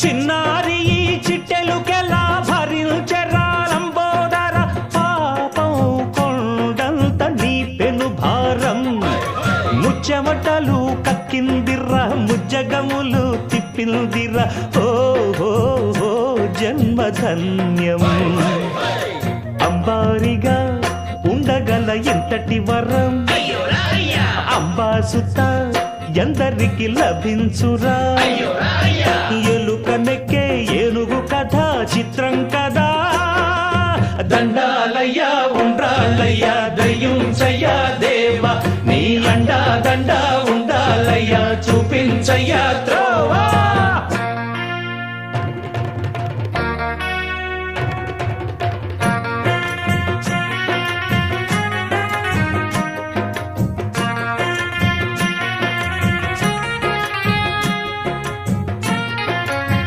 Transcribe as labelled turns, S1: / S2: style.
S1: చిన్నారి ఈ చిట్టెలుకెలా భరించరాలంబోదర పాపం కొండంత నీ పెను భారం ముచ్చెమటలు కక్కిందిర్రా ముజ్జగములు తిప్పిందిర్రా ఓ జన్మధన్యం అంబారిగా ఉండగల ఎంతటి వరం అంబాసుత ఎందరికి లభించురా ఎలుక నెక్కే ఏనుగు కథ చిత్రం కదా దండాలయ్యా ఉండ్రాలయ్యా దయ్యుంచయ్యా దేవా నీ అండా దండా ఉండాలయ్యా చూపించయ్యా త్రోవా